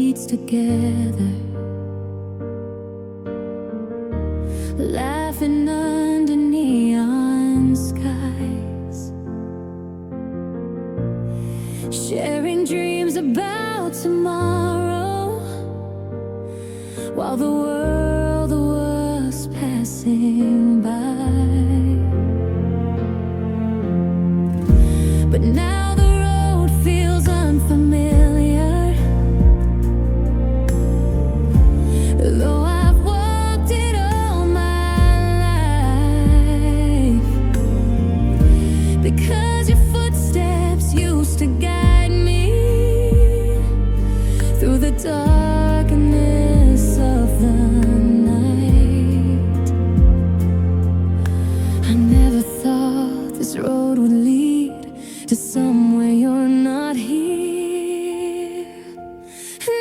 streets together, laughing under neon skies, sharing dreams about tomorrow, while the world was passing by. But now the road feels unfamiliar, though I've walked it all my life, because your footsteps used to guide me through the darkness of the night. I never thought this road would lead to somewhere you're not here.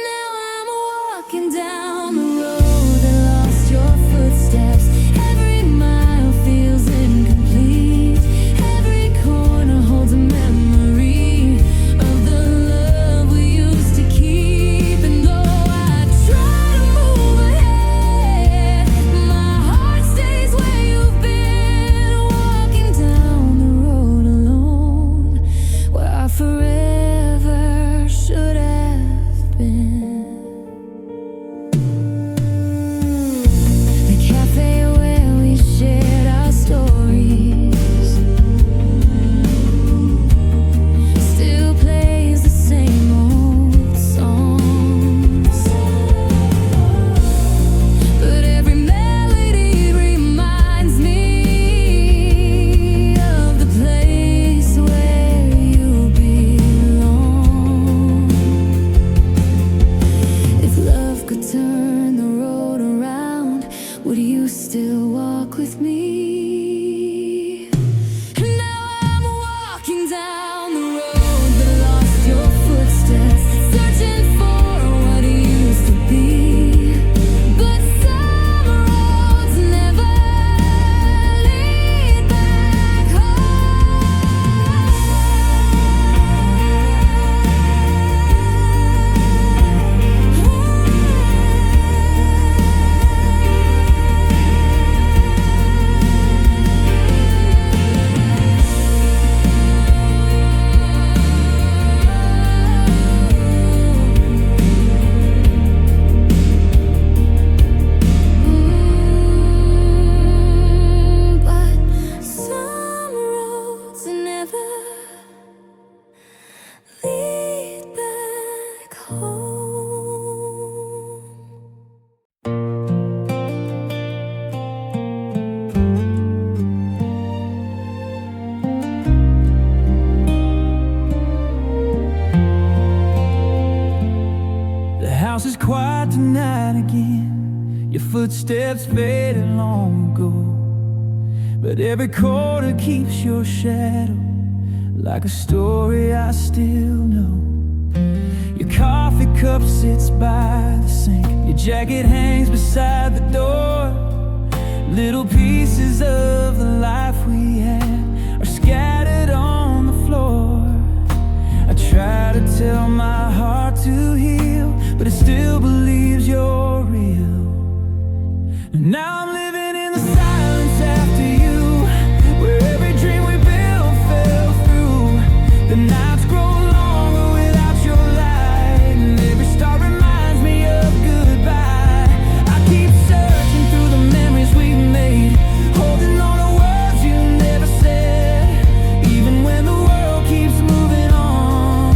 Now I'm walking down the road that lost your footsteps. Every mile feels incomplete. Every corner holds a memory of the love we used to keep. And though I try to move ahead, my heart stays where you've been, walking down the road alone, where our forever should have been. The cafe where we shared our stories still plays the same old songs, but every melody reminds me of the place where you belong. If love could turn the road around, would you still walk with me? Now I'm walking down the road that lost your footsteps, searching for what it used to be. But some roads never lead back but some roads never lead back home. The house is quiet tonight again. Your footsteps faded long ago, but every corner keeps your shadow, like a story I still know. Your coffee cup sits by the sink, your jacket hangs beside the door. Little pieces of the life we had are scattered on the floor. I try to tell my heart to heal, but it still believes you're real. And now I'm living in the silence after you, where every dream we built fell through. The nights grow longer without your light, and every star reminds me of goodbye. I keep searching through the memories we made, holding on to words you never said. Even when the world keeps moving on,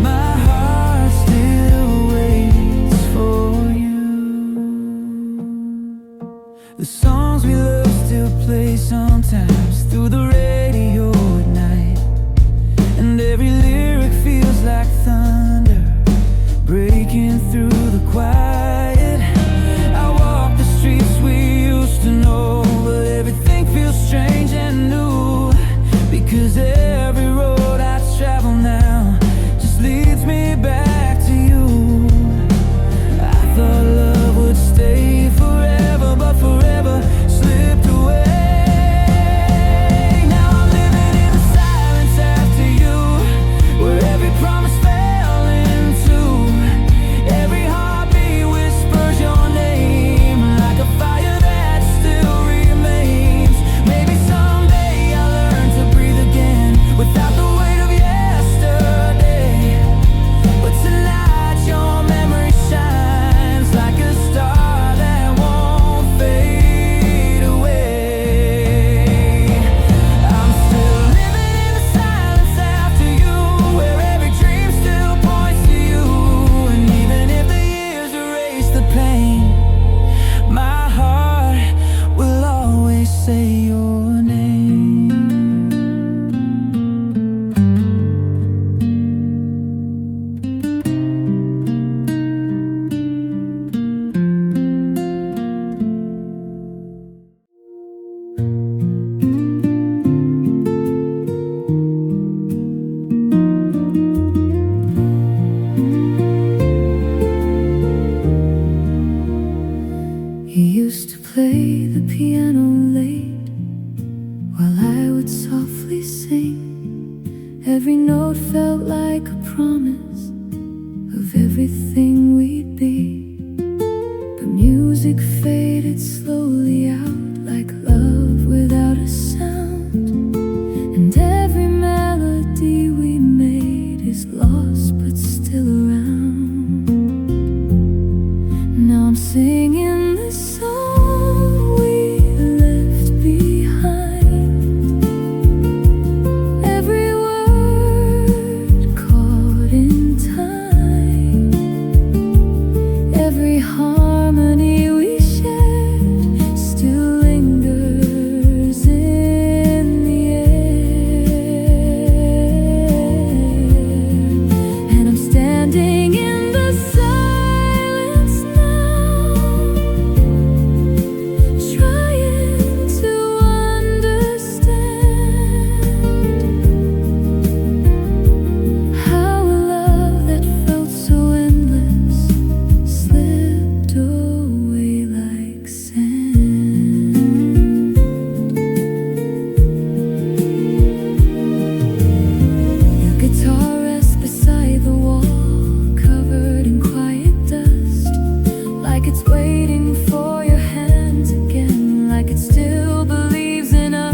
my heart still waits for you. The songs we love still play sometimes through the radio at night, and every lyric feels like thunder breaking through the quiet. I walk the streets we used to know, but everything feels strange and new, because every road I travel now just leads me back to you. I thought love would stay forever, but forever slipped away. Now I'm living in the silence after you, where every promise fell into every singing the song we left behind. Every word caught in time, every harmony we shared still lingers in the air. And I'm standing in the silence now, trying to understand how a love that felt so endless slipped away like sand. Your guitar rests beside the wall, covered in quiet dust, like it's waiting for your hands again, like it still believes in us.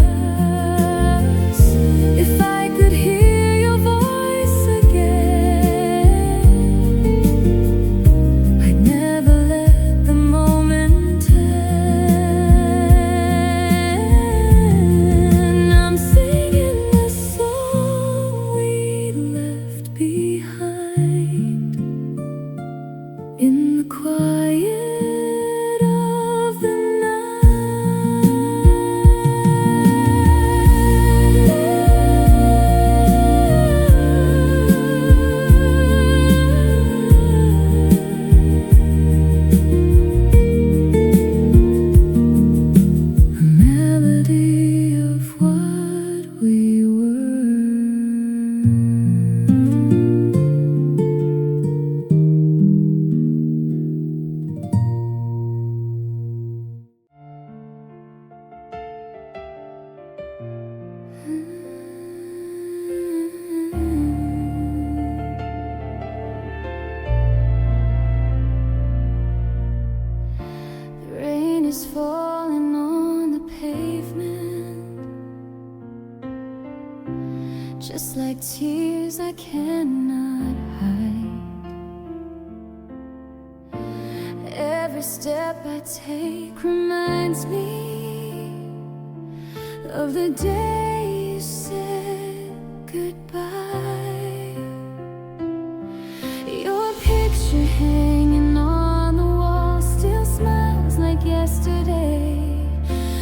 If I could hear your voice again, I'd never let the moment end. I'm singing the song we left behind in the quiet of the night. A melody of what we were. The rain is falling on the pavement, just like tears I cannot hide. Every step I take reminds me of the day you said goodbye. Your picture hanging on the wall still smiles like yesterday,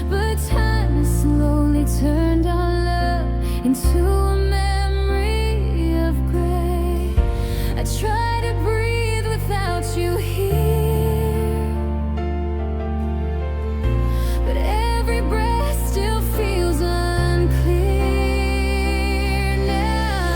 but time has slowly turned our love into a memory of gray. I try to breathe without you here, but every breath still feels unclear now.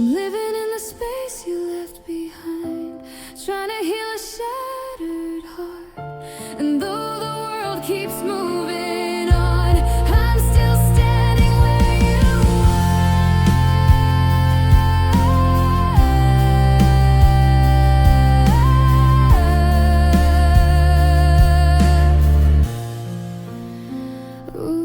I'm living in the space you left behind, trying to heal a shattered heart. And though the world keeps moving on, I'm still standing where you were. Ooh.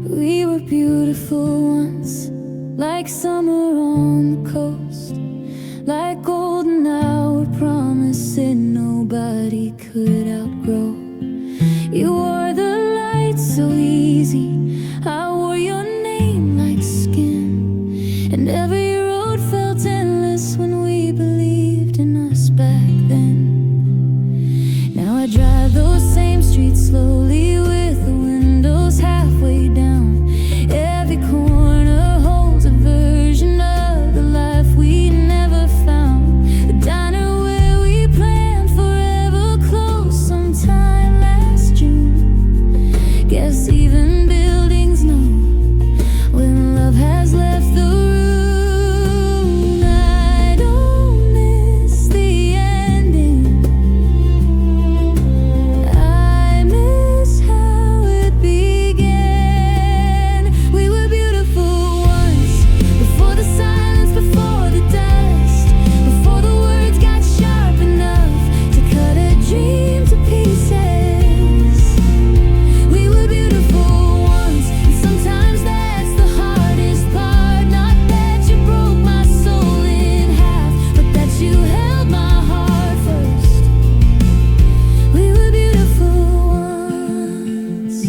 We were beautiful once, like summer on the coast, like golden hour promising nobody could outgrow. You wore the light so easy, I wore your name like skin, and every road felt endless when we believed in us back then. Now I drive those same streets slowly with the windows halfway down. Every corner holds a version of the life we never found. The diner where we planned forever closed sometime last June. Guess even buildings know when love has left the room. I don't miss the ending, I miss how it began. We were beautiful once, before the silence, before the dust, before the words got sharp enough to cut a dream to pieces. We were beautiful once, and sometimes that's the hardest part. Not that you broke my soul in half, but that you held my heart first. We were beautiful once.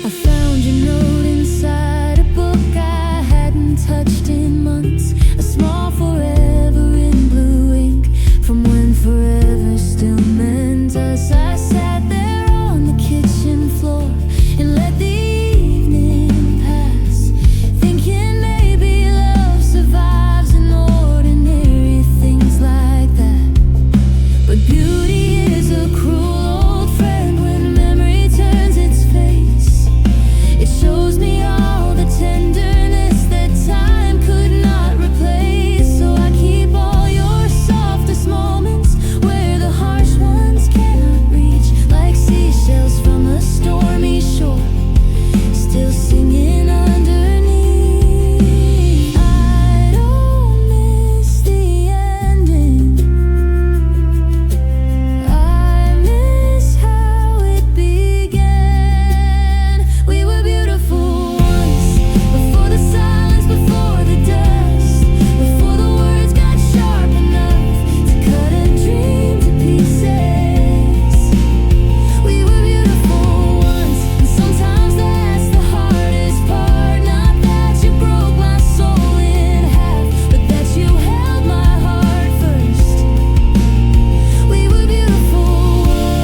I found your note inside a book I hadn't touched in months. A small forever in blue ink, from when forever still meant us. I sat there on the kitchen floor and let the evening pass, thinking maybe love survives in ordinary things like that. But beauty is a cruel old friend when memory turns its face. It shows me all the tenderness that time could not replace. So I keep all your softest moments where the harsh ones cannot reach, like seashells from a stormy shore, still singing underneath. I don't miss the ending, I miss how it began. We were beautiful once, before the silence, before the dust, before the words got sharp enough to cut a dream to pieces. We were beautiful once, and sometimes that's the hardest part. Not that you broke my soul in half, but that you held my heart first. We were beautiful once.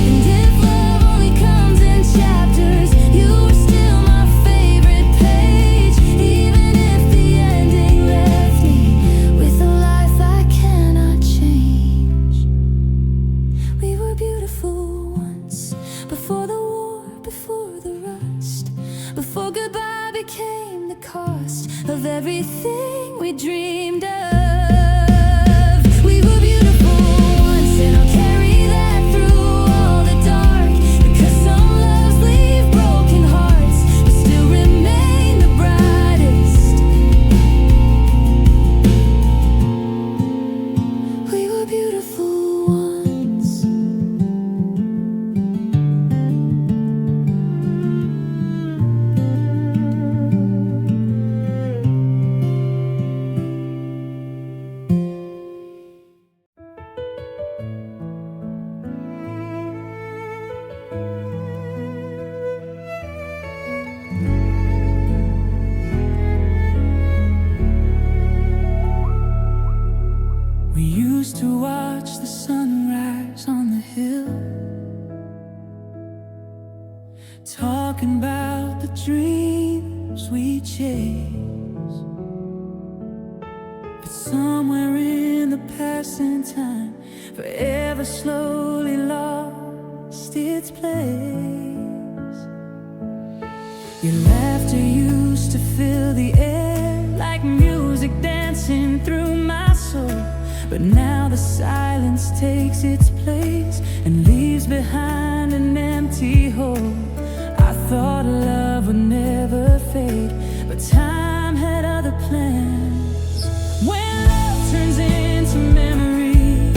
And if love only comes in chapters, you were still my favorite page. Even if the ending left me with a life I cannot change. We were beautiful once, before the war, before the rust, before goodbye became the cost of everything we dreamed of. We were beautiful once, and I'll carry that through all the dark, because some loves leave broken hearts but still remain the brightest. We were beautiful once. chase. But somewhere in the passing time, forever slowly lost its place. Your laughter used to fill the air like music dancing through my soul. But now the silence takes its place and leaves behind an empty hole. I thought love would never fade, but time had other plans. When love turns into memory,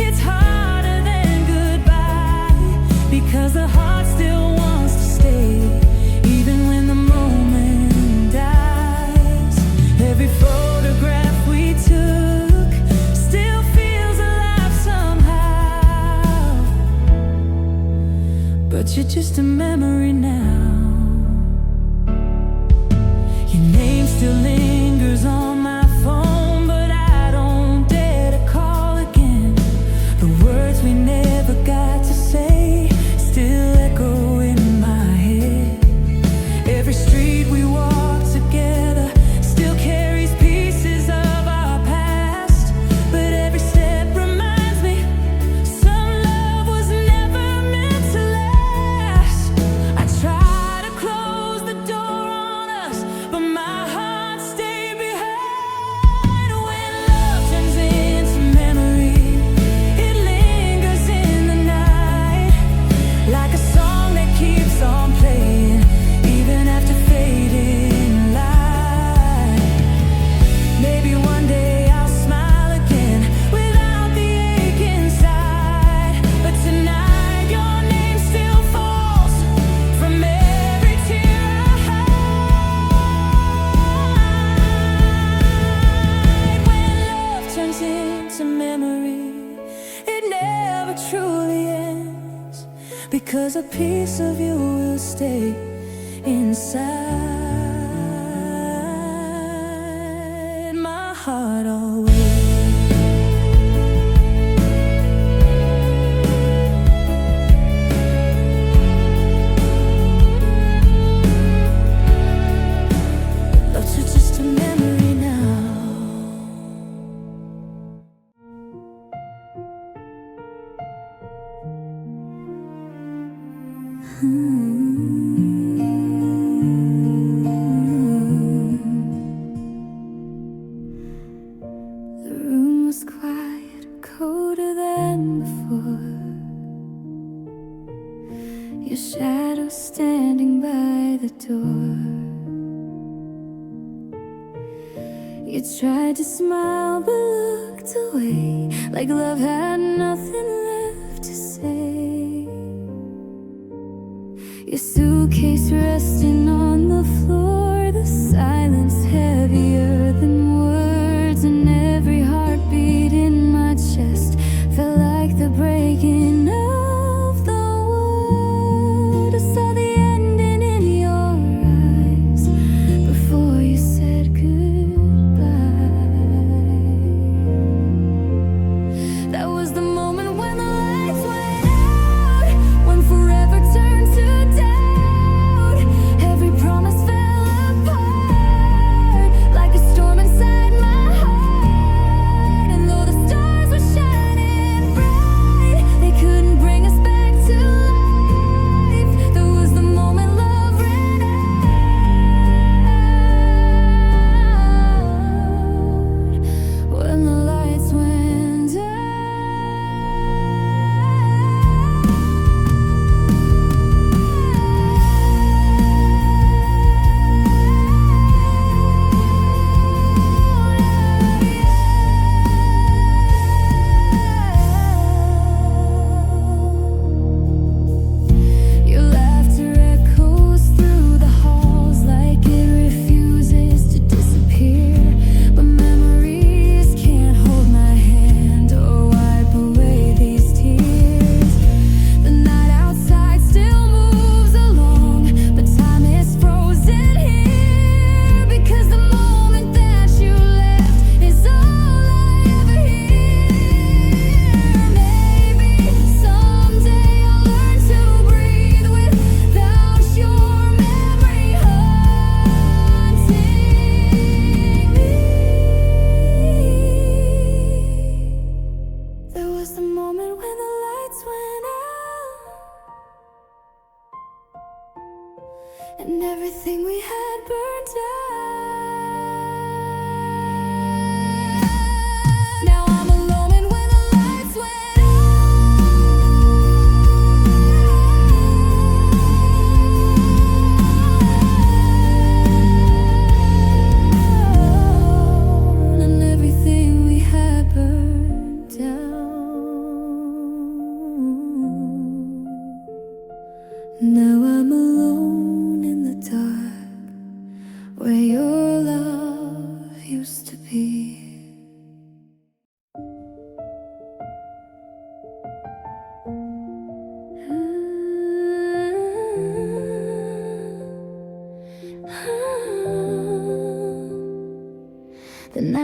it's harder than goodbye, because the heart still wants to stay, even when the moment dies. Every photograph we took still feels alive somehow, but you're just a memory now. Your name still lingers on my phone, but I don't dare to call again. The words we never got to say still echo in my head. Every street we walk together still carries pieces of our past, but every step reminds me some love was never meant to last. I try to close the door on us, but my heart stayed behind. When love turns into memory, it lingers in the night, like a song that keeps on playing even after fading light. Maybe one day I'll smile again without the ache inside, but tonight your name still falls from every tear I hide. When love turns into memory, it never truly ends, because a piece of you will stay inside my heart always. Love's just a memory now. The room was quiet, colder than before. Your shadow standing by the door. You tried to smile but looked away, like love had nothing left to say. Your suitcase resting on the floor, the silence heavier than words, and every heartbeat in my chest felt like the breaking of the world. I saw the ending in your eyes before you said goodbye. That was the moment when the lights went out, when forever turned to doubt. Every promise fell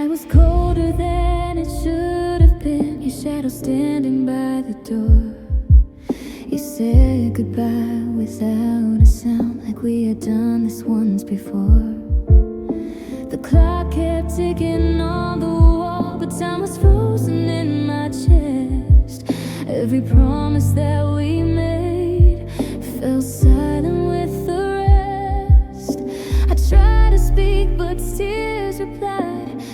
night was colder than it should have been. Your shadow standing by the door. You said goodbye without a sound, like we had done this once before. The clock kept ticking on the wall, but time was frozen in my chest. Every promise that we made fell silent with the rest. I tried to speak, but tears replied.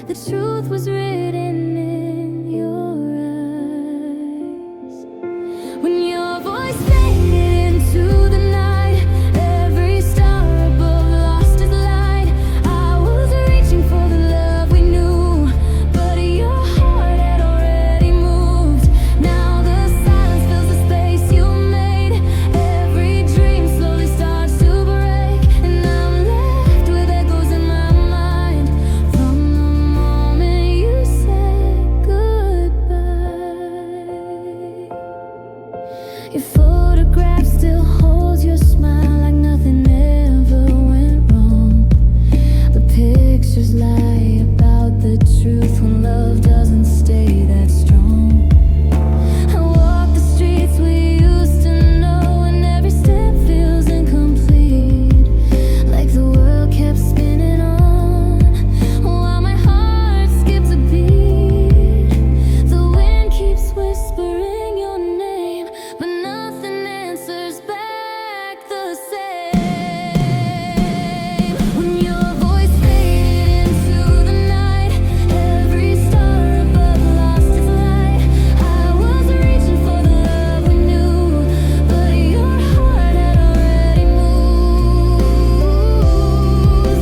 The truth was written in your eyes. When your voice faded into the night, every star above lost its light. I was reaching for the love we knew, but your heart had already moved. Now the silence fills the space you made. Every dream slowly starts to break, and I'm left with echoes in my mind from the moment you said goodbye. Your photograph still holds your smile, like nothing ever went wrong. The pictures lie about the truth when love doesn't stay that strong. I walk the streets we used to know, and every step feels incomplete, like the world kept spinning on while my heart skips a beat. The wind keeps whispering your name, but nothing answers back the same. When your voice faded into the night, every star above lost its light. I was reaching for the love we knew, but your heart had already moved.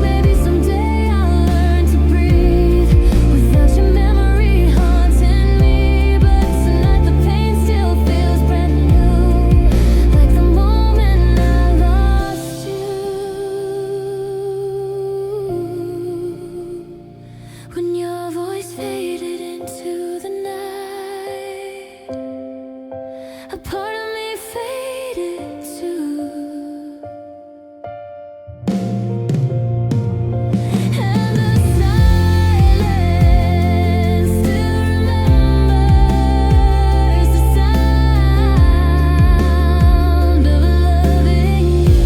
Maybe someday I'll learn to breathe without your memory haunting me, but tonight the pain still feels brand new, like the moment I lost you. When your voice faded into the night, a part of me faded too. And the silence still remembers the sound of loving you.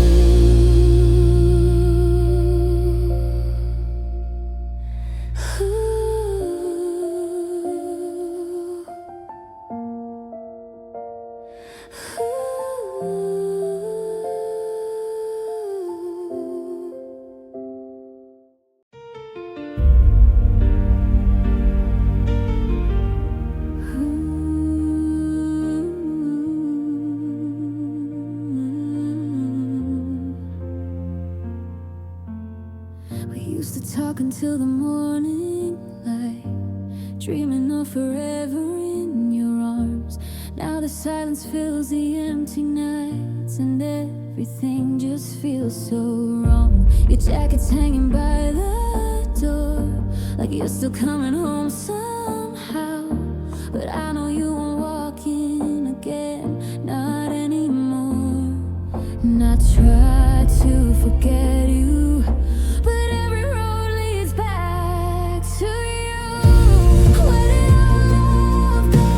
We used to talk until the morning light, dreaming of forever in your arms. Now the silence fills the empty nights, and everything just feels so wrong. Your jacket's hanging by the door, like you're still coming home somehow. But I know you won't walk in again, not anymore. And I try to forget you, but every road leads back to you. Where did our love go?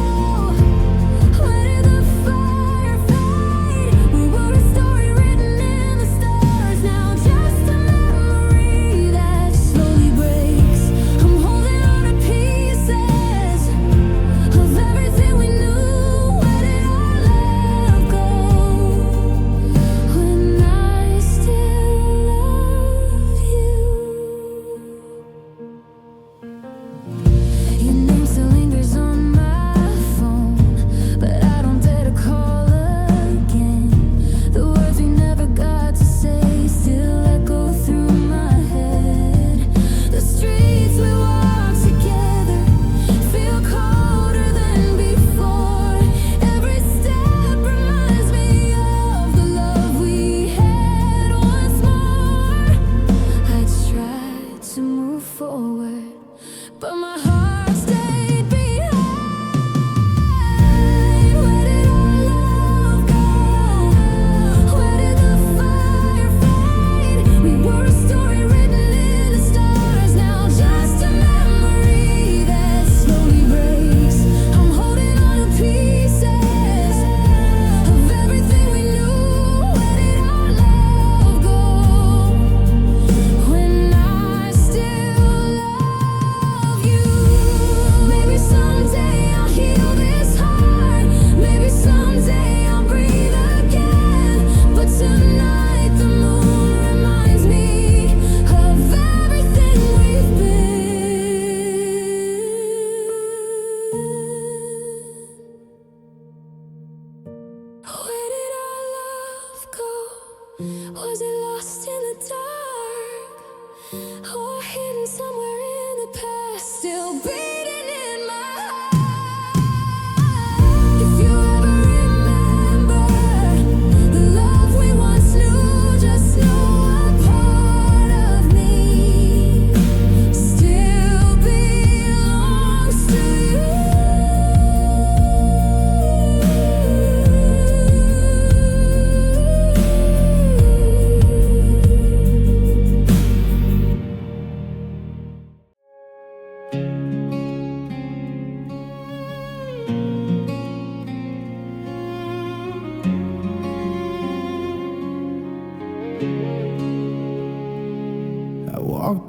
Where did the fire fade? We were a story written in the stars, now just a memory that slowly breaks. I'm holding on to pieces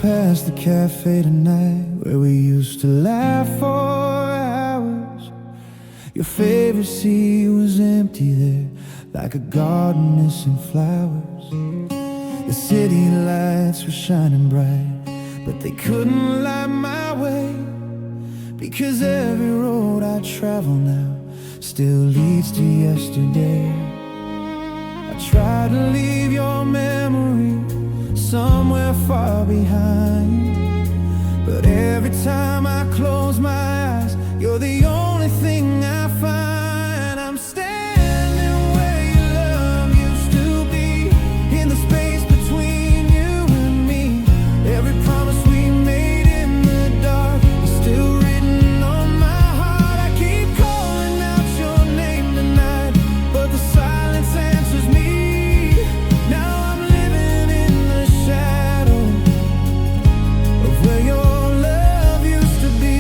past the cafe tonight where we used to laugh for hours. Your favorite seat was empty there, like a garden missing flowers. The city lights were shining bright, but they couldn't light my way, because every road I travel now still leads to yesterday. I try to leave your memory somewhere far behind, but every time I close my eyes, you're the only thing I find. I'm standing where your love used to be, in the space between you and me. Every promise we made in the dark is still written on my heart. I keep calling out your name tonight, but the silence answers me. Now I'm living in the shadow of where your love used to be.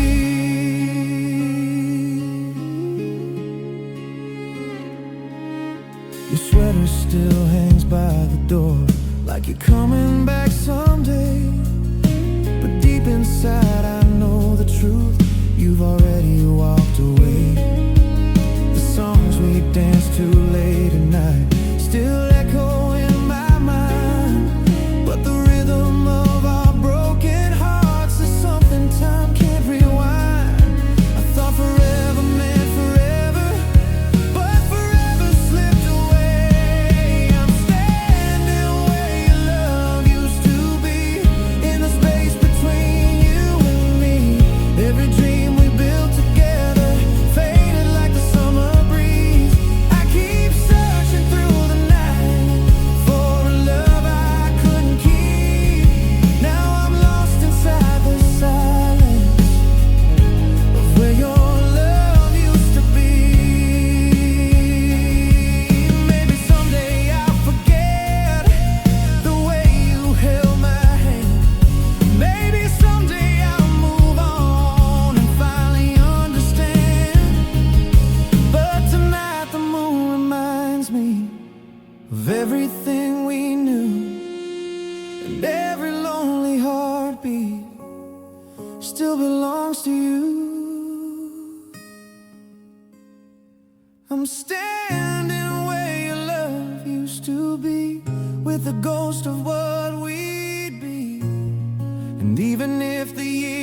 Your sweater still hangs by the door, like you're coming back someday. But deep inside I know the truth, you've already walked away. The songs we danced to late at night still echo in my mind, but the rhythm of our broken hearts is something time can't rewind. I thought forever meant forever, but forever slipped away. I'm standing where your love used to be, in the space between you and me. Every dream we built together faded like the summer breeze. I keep searching through the night for a love I couldn't keep. Now I'm lost inside the silence of where your love used to be. Maybe someday I'll forget the way you held my hand. Maybe someday I'll move on and finally understand. But tonight the moon reminds me of everything we knew, and every lonely heartbeat still belongs to you. I'm standing where your love used to be, with the ghost of what we'd be. And even if the years